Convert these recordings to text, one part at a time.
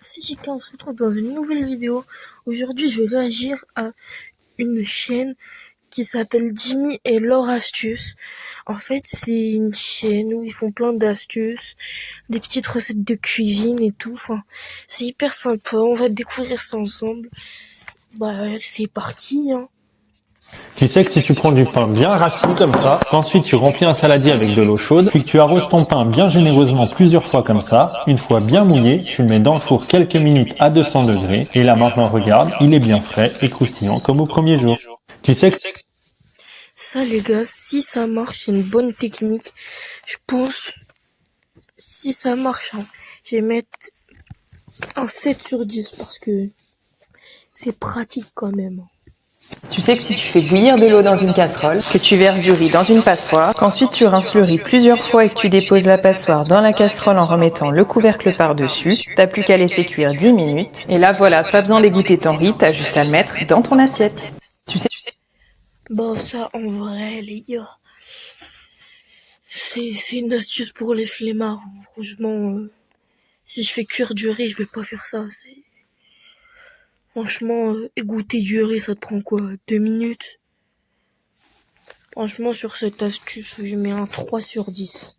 C'est JK, on se retrouve dans une nouvelle vidéo. Aujourd'hui, je vais réagir à une chaîne qui s'appelle Jimmy et Laure Astuces. En fait, c'est une chaîne où ils font plein d'astuces, des petites recettes de cuisine et tout. Enfin, c'est hyper sympa. On va découvrir ça ensemble. Bah, c'est parti, hein. Tu sais que si tu prends du pain bien rassis comme ça, qu'ensuite tu remplis un saladier avec de l'eau chaude, puis que tu arroses ton pain bien généreusement plusieurs fois comme ça, une fois bien mouillé, tu le mets dans le four quelques minutes à 200 degrés, et là maintenant regarde, il est bien frais et croustillant comme au premier jour. Tu sais que Ça, les gars, si ça marche, c'est une bonne technique. Je pense, si ça marche, hein, je vais mettre un 7/10 parce que c'est pratique quand même. Tu sais que si tu fais bouillir de l'eau dans une casserole, que tu verses du riz dans une passoire, qu'ensuite tu rinces le riz plusieurs fois et que tu déposes la passoire dans la casserole en remettant le couvercle par-dessus, t'as plus qu'à laisser cuire 10 minutes. Et là voilà, pas besoin d'égoutter ton riz, t'as juste à le mettre dans ton assiette. Tu sais. Bon, ça, en vrai, les gars, c'est une astuce pour les flemmards. Franchement, si je fais cuire du riz, je vais pas faire ça. Franchement, égoutter du riz, ça te prend quoi, 2 minutes? Franchement, sur cette astuce, je mets un 3/10.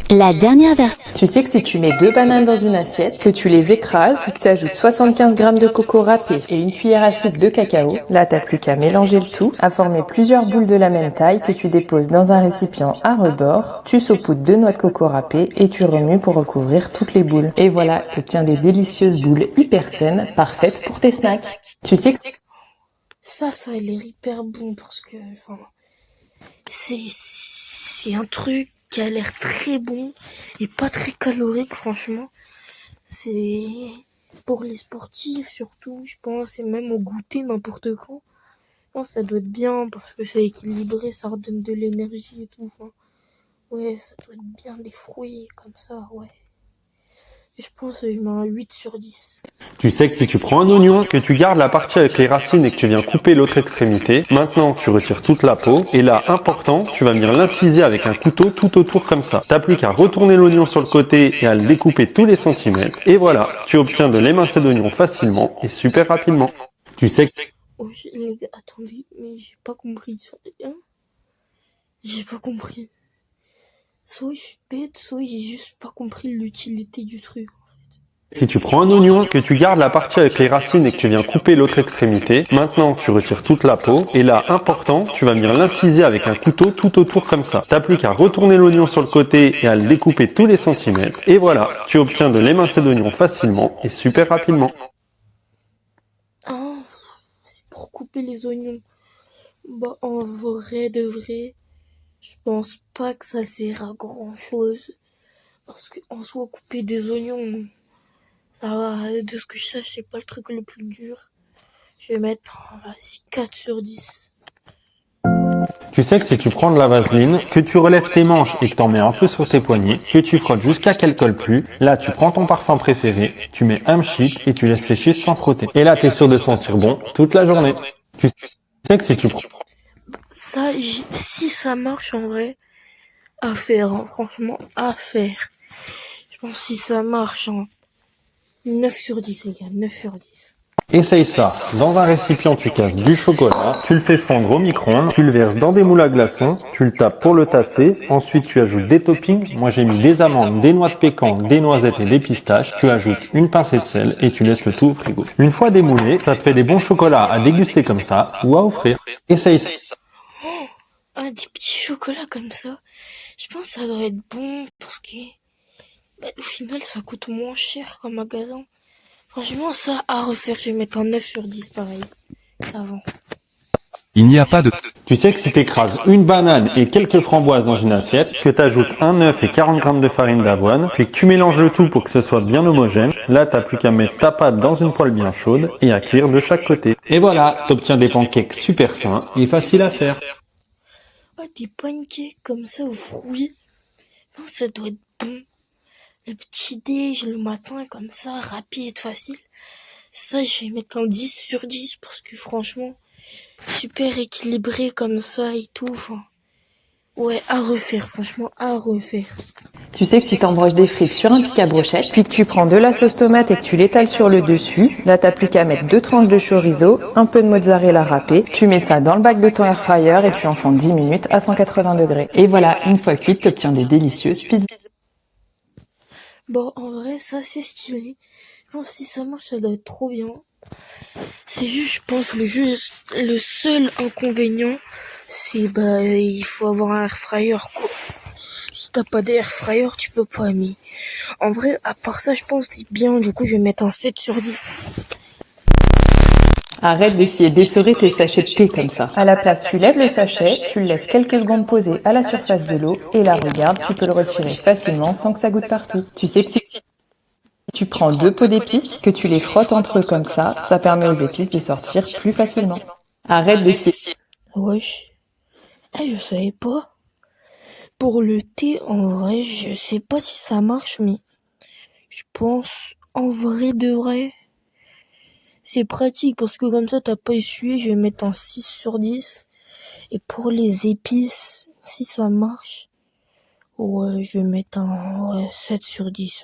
La dernière version. Tu sais que si tu mets 2 bananes dans une assiette, que tu les écrases, que tu ajoutes 75 g de coco râpé et une cuillère à soupe de cacao, là t'as plus qu'à mélanger le tout, à former plusieurs boules de la même taille que tu déposes dans un récipient à rebord, tu saupoudres 2 noix de coco râpé et tu remues pour recouvrir toutes les boules. Et voilà, t'obtiens des délicieuses boules hyper saines, parfaites pour tes snacks. Tu sais que Ça a l'air hyper bon parce que, enfin, c'est un truc qui a l'air très bon et pas très calorique, franchement. C'est pour les sportifs surtout, je pense, et même au goûter n'importe quand. Non, ça doit être bien parce que c'est équilibré, ça redonne de l'énergie et tout. Enfin, ouais, ça doit être bien des fruits comme ça, ouais. Et je pense que je mets un 8/10. tu sais que si tu prends un oignon, que tu gardes la partie avec les racines et que tu viens couper l'autre extrémité, maintenant tu retires toute la peau, et là, important, tu vas venir l'inciser avec un couteau tout autour comme ça. T'as plus qu'à retourner l'oignon sur le côté et à le découper tous les centimètres, et voilà, tu obtiens de l'émincé d'oignon facilement et super rapidement. Tu sais que Oh, les gars, attendez, mais j'ai pas compris. Hein, j'ai pas compris. Soit je suis bête, soit j'ai juste pas compris l'utilité du truc. si tu prends un oignon, que tu gardes la partie avec les racines et que tu viens couper l'autre extrémité, maintenant tu retires toute la peau, et là, important, tu vas venir l'inciser avec un couteau tout autour comme ça. T'as plus qu'à retourner l'oignon sur le côté et à le découper tous les centimètres, et voilà, tu obtiens de l'émincé d'oignon facilement et super rapidement. Ah, c'est pour couper les oignons. Bah, en vrai de vrai, je pense pas que ça sert à grand chose. Parce qu'en soi, couper des oignons, ça va, de ce que je sache, c'est pas le truc le plus dur. Je vais mettre, vas-y, 4/10. Tu sais que si tu prends de la vaseline, que tu relèves tes manches et que t'en mets un peu sur tes poignets, que tu frottes jusqu'à qu'elle colle plus, là tu prends ton parfum préféré, tu mets un pchit et tu laisses sécher sans frotter. Et là t'es sûr de sentir bon toute la journée. Tu sais que si tu prends Ça, si ça marche en vrai, à faire, hein, franchement, à faire. Je pense que si ça marche, hein, 9/10, les gars, 9/10. Essaye ça. Dans un récipient, tu casses du chocolat, tu le fais fondre au micro-ondes, tu le verses dans des moules à glaçons, tu le tapes pour le tasser, ensuite tu ajoutes des toppings. Moi j'ai mis des amandes, des noix de pécan, des noisettes et des pistaches, tu ajoutes une pincée de sel et tu laisses le tout au frigo. Une fois démoulé, ça te fait des bons chocolats à déguster comme ça ou à offrir. Essaye ça. Ah, des petits chocolats comme ça. Je pense que ça doit être bon parce que, bah, au final, ça coûte moins cher qu'un magasin. Franchement, ça à refaire, je vais mettre un 9/10 pareil qu'avant. Il n'y a pas de... Tu sais que si tu écrases une banane et quelques framboises dans une assiette, que tu ajoutes un œuf et 40 g de farine d'avoine, puis que tu mélanges le tout pour que ce soit bien homogène, là t'as plus qu'à mettre ta pâte dans une poêle bien chaude et à cuire de chaque côté. Et voilà, t'obtiens des pancakes super sains et faciles à faire. Ah, des pancakes comme ça aux fruits. Non, ça doit être bon. Le petit déj le matin comme ça, rapide, facile. Ça, je vais mettre un 10/10 parce que franchement, super équilibré comme ça et tout. Enfin, ouais, à refaire, franchement, à refaire. Tu sais que si t'embroches des frites sur un pic à brochette, puis que tu prends de la sauce tomate et que tu l'étales sur le dessus, là t'as plus qu'à mettre 2 tranches de chorizo, un peu de mozzarella râpé, tu mets ça dans le bac de ton air fryer et tu enfonces 10 minutes à 180 degrés. Et voilà, une fois cuite, t'obtiens des délicieuses pizzas. Bon, en vrai, ça c'est stylé. Je pense que si ça marche, ça doit être trop bien. C'est juste, je pense, le seul inconvénient, c'est il faut avoir un air fryer, quoi. Si t'as pas d'air fryer, tu peux pas, mais en vrai, à part ça, je pense c'est bien. Du coup, je vais mettre un 7 sur 10. Arrête d'essayer d'essorer tes sachets de thé comme ça. À la place, tu lèves le sachet, tu le laisses quelques secondes poser à la surface de l'eau et là, regarde, tu peux le retirer facilement sans que ça goûte partout. Tu sais que si tu prends 2 pots d'épices, que tu les frottes entre eux comme ça permet aux épices de sortir plus facilement. Arrête d'essayer. Wesh. Je savais pas. Pour le thé, en vrai, je sais pas si ça marche, mais je pense, en vrai de vrai, c'est pratique parce que comme ça, t'as pas essuyé, je vais mettre un 6 sur 10. Et pour les épices, si ça marche, ouais, je vais mettre un 7 sur 10.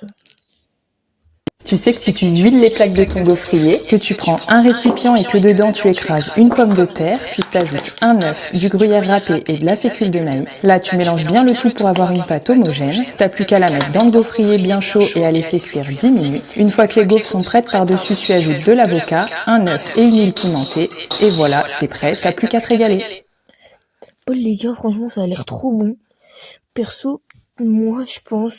Tu sais que si tu huiles les plaques de ton gaufrier, que tu prends un récipient et que dedans tu écrases une pomme de terre, puis que tu ajoutes un œuf, du gruyère râpé et de la fécule de maïs, là tu mélanges bien le tout pour avoir une pâte homogène, t'as plus qu'à la mettre dans le gaufrier bien chaud et à laisser cuire 10 minutes. Une fois que les gaufres sont prêtes, par-dessus tu ajoutes de l'avocat, un œuf et une huile pimentée, et voilà, c'est prêt, t'as plus qu'à te régaler. Bon les gars, franchement, ça a l'air trop bon. Perso, moi je pense...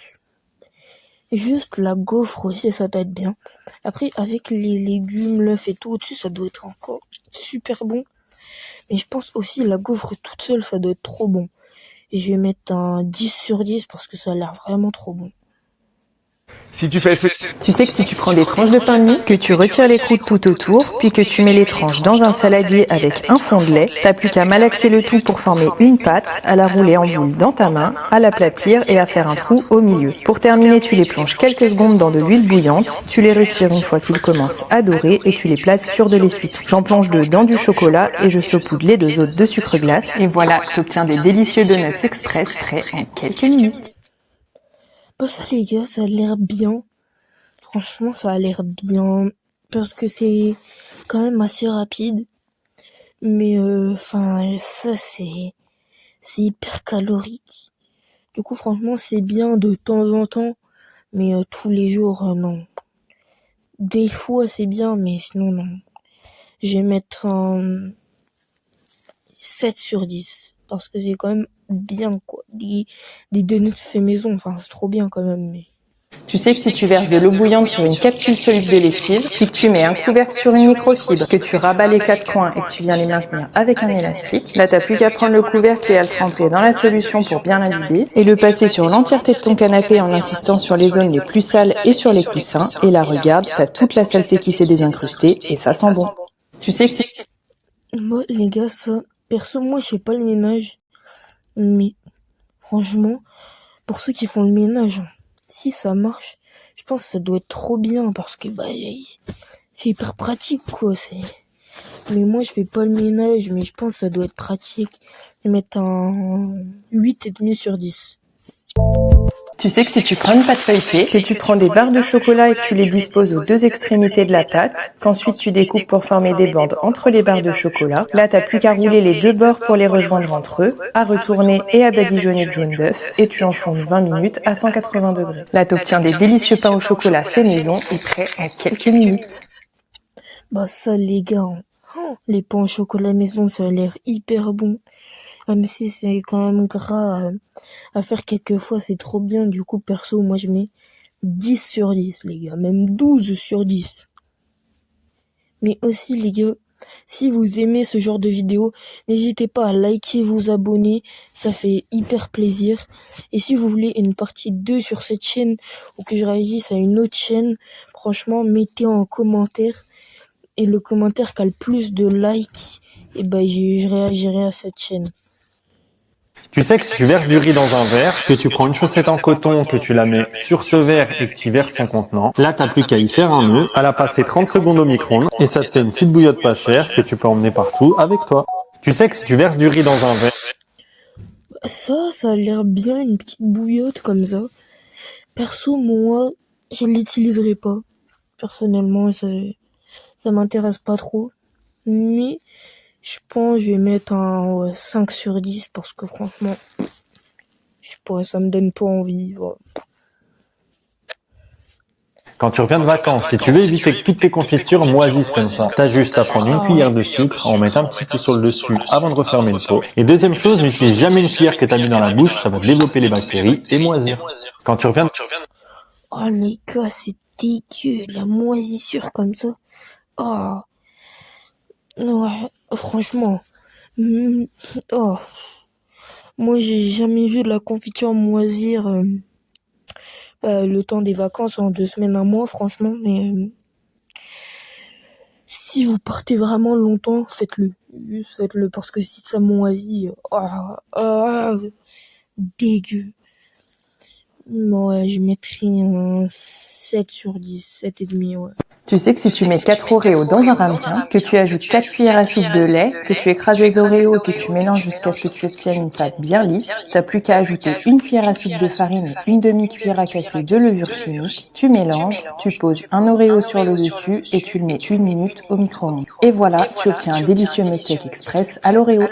Juste la gaufre aussi, ça doit être bien. Après, avec les légumes, l'œuf et tout au-dessus, ça doit être encore super bon. Mais je pense aussi la gaufre toute seule, ça doit être trop bon. Et je vais mettre un 10 sur 10 parce que ça a l'air vraiment trop bon. Tu sais que si tu prends des tranches de pain de mie, que tu retires les croûtes tout autour, puis que tu mets les tranches dans un saladier avec un fond de lait, t'as plus qu'à malaxer le tout pour former une pâte, à la rouler en boule dans ta main, à l'aplatir et à faire un trou au milieu. Pour terminer, tu les plonges quelques secondes dans de l'huile bouillante, tu les retires une fois qu'ils commencent à dorer et tu les places sur de l'essuie-tout. J'en plonge 2 dans du chocolat et je saupoudre les 2 autres de sucre glace. Et voilà, t'obtiens des délicieux donuts express prêts en quelques minutes. Bah ça les gars, ça a l'air bien. Franchement, ça a l'air bien. Parce que c'est quand même assez rapide. Mais ça c'est hyper calorique. Du coup, franchement, c'est bien de temps en temps. Mais tous les jours, non. Des fois, c'est bien, mais sinon, non. Je vais mettre un 7 sur 10. Parce que c'est quand même bien, quoi. Des donuts fait maison. Enfin, c'est trop bien quand même. Mais... Tu sais que si tu verses de l'eau bouillante sur une capsule solide de lessive, puis que tu mets un couvercle sur une microfibre, que tu rabats les 4 coins et que tu viens les maintenir avec un élastique, là t'as plus qu'à prendre le couvercle et à le tremper dans la solution pour bien l'imbiber, et le passer sur l'entièreté de ton canapé en insistant sur les zones les plus sales et sur les coussins, et là regarde, t'as toute la saleté qui s'est désincrustée, et ça sent bon. Tu sais que si... Moi, les gars, ça... Perso, moi, je fais pas le ménage. Mais, franchement, pour ceux qui font le ménage... Si ça marche, je pense que ça doit être trop bien parce que c'est hyper pratique quoi. Mais moi je fais pas le ménage, mais je pense que ça doit être pratique. Je vais mettre un 8,5 sur 10. Tu sais que si tu prends une pâte feuilletée, que tu prends des barres de chocolat et que tu les disposes aux 2 extrémités de la pâte, qu'ensuite tu découpes pour former des bandes entre les barres de chocolat, là t'as plus qu'à rouler les 2 bords pour les rejoindre entre eux, à retourner et à badigeonner de jaune d'œuf, et tu enfonces 20 minutes à 180 degrés. Là t'obtiens des délicieux pains au chocolat fait maison et prêts en quelques minutes. Bah ça les gars, les pains au chocolat maison ça a l'air hyper bon. Mais si c'est quand même gras à faire quelques fois, c'est trop bien. Du coup, perso, moi je mets 10 sur 10, les gars. Même 12 sur 10. Mais aussi, les gars, si vous aimez ce genre de vidéo, n'hésitez pas à liker, vous abonner. Ça fait hyper plaisir. Et si vous voulez une partie 2 sur cette chaîne, ou que je réagisse à une autre chaîne, franchement, mettez en commentaire. Et le commentaire qui a le plus de likes, et je réagirai à cette chaîne. Tu sais que si tu verses du riz dans un verre, que tu prends une chaussette en coton, que tu la mets sur ce verre et que tu verses son contenant, là t'as plus qu'à y faire un nœud, à la passer 30 secondes au micro-ondes et ça te fait une petite bouillotte pas chère que tu peux emmener partout avec toi. Tu sais que si tu verses du riz dans un verre... Ça a l'air bien, une petite bouillotte comme ça. Perso, moi, je l'utiliserai pas. Personnellement, ça m'intéresse pas trop. Mais je pense que je vais mettre un 5 sur 10 parce que franchement, je sais pas, ça me donne pas envie. Voilà. Quand tu reviens de vacances, si tu veux éviter que toutes tes confitures moisissent comme ça, t'as juste à prendre une cuillère de sucre, en mettre un petit peu sur le dessus avant de refermer le pot. Et deuxième chose, n'utilise jamais une cuillère que t'as mis dans la bouche, ça va développer les bactéries et moisir. Quand tu reviens, Oh les gars, c'est dégueu, la moisissure comme ça. Oh, ouais, franchement. Mm, oh, moi j'ai jamais vu de la confiture moisir le temps des vacances en 2 semaines, un mois, franchement. Mais si vous partez vraiment longtemps, faites-le. Juste faites-le parce que si ça moisit, dégueu. Ouais, je mettrais un 7 sur 10, 7 et demi, ouais. Tu sais que si tu mets 4 Oreos dans un ramequin, que tu ajoutes 4 cuillères à soupe de lait, que tu écrases les Oreos et que tu mélanges jusqu'à ce que tu obtiennes une pâte bien lisse, t'as plus qu'à ajouter une cuillère à soupe de farine et une demi-cuillère à café de levure chimique, tu mélanges, tu poses un Oreo sur le dessus et tu le mets 1 minute au micro-ondes. Et voilà, tu obtiens un délicieux mug cake express à l'Oreo.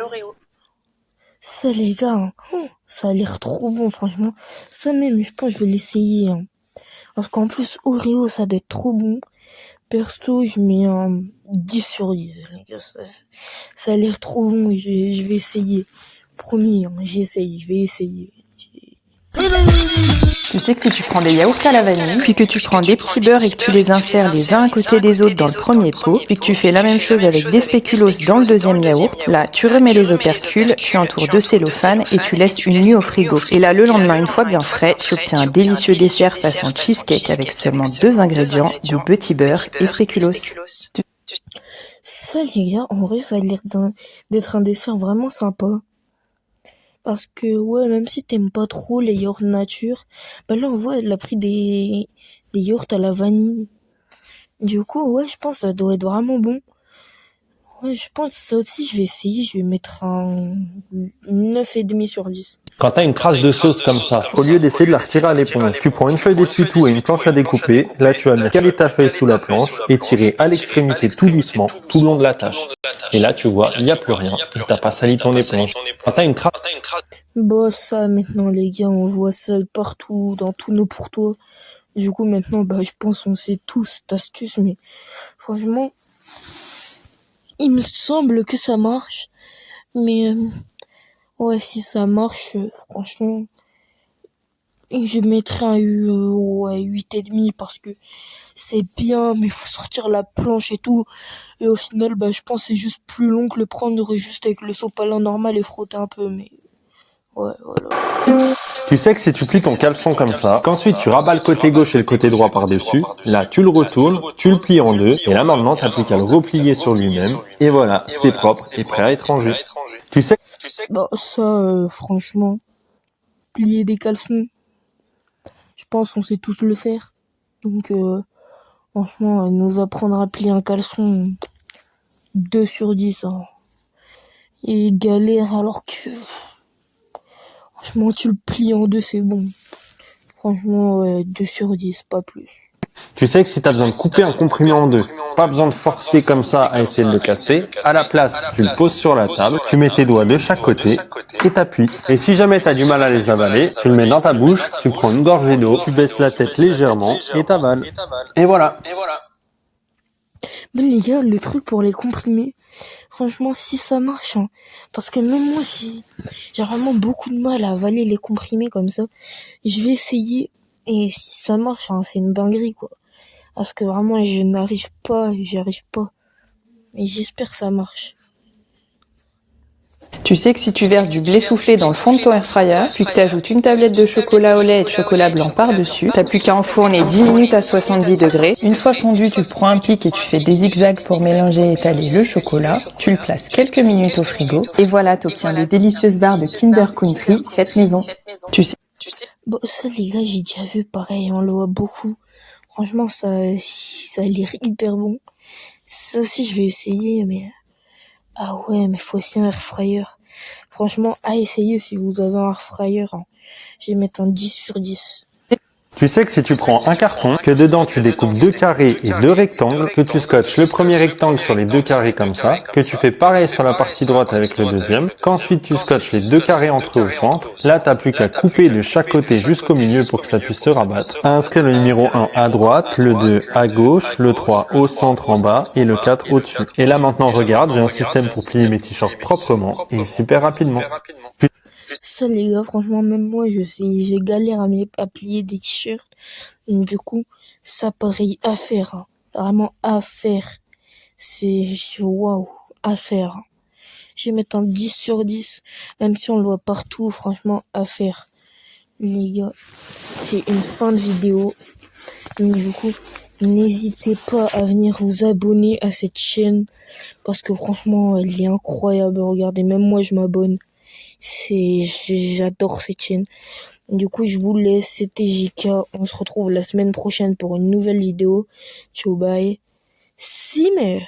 Ça, les gars, ça a l'air trop bon, franchement. Ça même, je pense que je vais l'essayer. Parce qu'en plus, Oreo, ça doit être trop bon. Perso, je mets un 10 sur 10. Les gars, ça a l'air trop bon et je vais essayer. Promis, j'essaye, je vais essayer. Tu sais que si tu prends des yaourts à la vanille, puis que tu prends des petits beurres et que tu les insères les uns à côté des autres dans le premier pot, puis que tu fais la même chose avec des spéculoos dans le deuxième yaourt, là, tu remets les opercules, tu entoures de cellophane et tu laisses une nuit au frigo. Et là, le lendemain, une fois bien frais, tu obtiens un délicieux dessert façon cheesecake avec seulement 2 ingrédients, du petit beurre et spéculoos. Ça, les gars, en vrai, ça a l'air d'être un dessert vraiment sympa. Parce que, ouais, même si t'aimes pas trop les yaourts nature, bah là, on voit, elle a pris des yaourts à la vanille. Du coup, ouais, je pense que ça doit être vraiment bon. Ouais, je pense que ça aussi, je vais essayer, je vais mettre un 9,5 sur 10. quand t'as une trace de sauce comme ça, au lieu d'essayer de la retirer à l'éponge, tu prends une feuille d'essuie-tout et une planche à découper, là tu vas venir caler ta feuille sous la planche et tirer à l'extrémité tout doucement, tout le long de la tâche. Et là tu vois, il n'y a plus rien et t'as pas sali ton éponge. Quand t'as une trace, Bah, ça, maintenant, les gars, on voit ça partout, dans tous nos pourtours. Du coup, maintenant, bah, je pense qu'on sait tous cette astuce, mais franchement, il me semble que ça marche. Mais, ouais, si ça marche, franchement, je mettrais un ouais, 8,5 parce que c'est bien, mais faut sortir la planche et tout. Et au final, bah, je pense que c'est juste plus long que le prendre juste avec le sopalin normal et frotter un peu, mais ouais, voilà. tu sais que si tu plies ton caleçon comme ça, qu'ensuite tu rabats le côté gauche et le côté droit par-dessus, là tu le retournes, tu le plies en deux, et là maintenant t'as plus qu'à le replier sur lui-même, et voilà, c'est propre et prêt à être rangé. Tu sais Bah, ça, franchement, plier des caleçons, je pense qu'on sait tous le faire. Donc, franchement, nous apprendre à plier un caleçon, 2 sur 10, hein. Et galère alors que, franchement, tu le plies en deux, c'est bon. Franchement, ouais, 2 sur 10, pas plus. Tu sais que si tu as besoin de couper un comprimé en deux, pas besoin de forcer comme ça à essayer de le casser. À la place, tu le poses sur la table, tu mets tes doigts de chaque côté et t'appuies. Et si jamais tu as du mal à les avaler, tu le mets dans ta bouche, tu prends une gorgée d'eau, tu baisses la tête légèrement et t'avales. Et voilà. Ben les gars, le truc pour les comprimés, franchement, si ça marche, hein, parce que même moi, j'ai vraiment beaucoup de mal à avaler les comprimés comme ça. Je vais essayer, et si ça marche, hein, c'est une dinguerie, quoi. Parce que vraiment, je n'arrive pas, j'y arrive pas. Mais j'espère que ça marche. Tu sais que si tu verses du blé soufflé dans le fond de ton air fryer, puis que tu ajoutes une tablette de chocolat au lait et de chocolat blanc par-dessus, t'as plus qu'à enfourner 10 minutes à 70 degrés. Une fois fondu, tu prends un pic et tu fais des zigzags pour mélanger et étaler le chocolat. Tu le places quelques minutes au frigo. Et voilà, t'obtiens de délicieuses barres de Kinder Country faites maison. Tu sais. Bon, ça, les gars, j'ai déjà vu pareil, on le voit beaucoup. Franchement, ça a l'air hyper bon. Ça aussi, je vais essayer, mais... Ah ouais, mais faut aussi un air fryer. Franchement, à essayer si vous avez un air fryer, hein. Je vais mettre un 10 sur 10. Tu sais que si tu prends un carton, que dedans tu découpes 2 carrés et 2 rectangles, que tu scotches le premier rectangle sur les 2 carrés comme ça, que tu fais pareil sur la partie droite avec le deuxième, qu'ensuite tu scotches les 2 carrés entre eux au centre, là t'as plus qu'à couper de chaque côté jusqu'au milieu pour que ça puisse se rabattre. À inscrire le numéro 1 à droite, le 2 à gauche, le 3 au centre en bas et le 4 au-dessus. Et là maintenant regarde, j'ai un système pour plier mes t-shirts proprement et super rapidement. Ça les gars, franchement même moi je galère à plier des t-shirts. Donc du coup, ça pareil à faire, hein. Vraiment à faire. C'est waouh, à faire. Je vais mettre un 10 sur 10, même si on le voit partout, franchement à faire. Les gars, c'est une fin de vidéo. Donc du coup, n'hésitez pas à venir vous abonner à cette chaîne parce que franchement, elle est incroyable. Regardez, même moi je m'abonne. J'adore cette chaîne. Du coup, je vous laisse. C'était JK. On se retrouve la semaine prochaine pour une nouvelle vidéo. Ciao, bye. Simmer.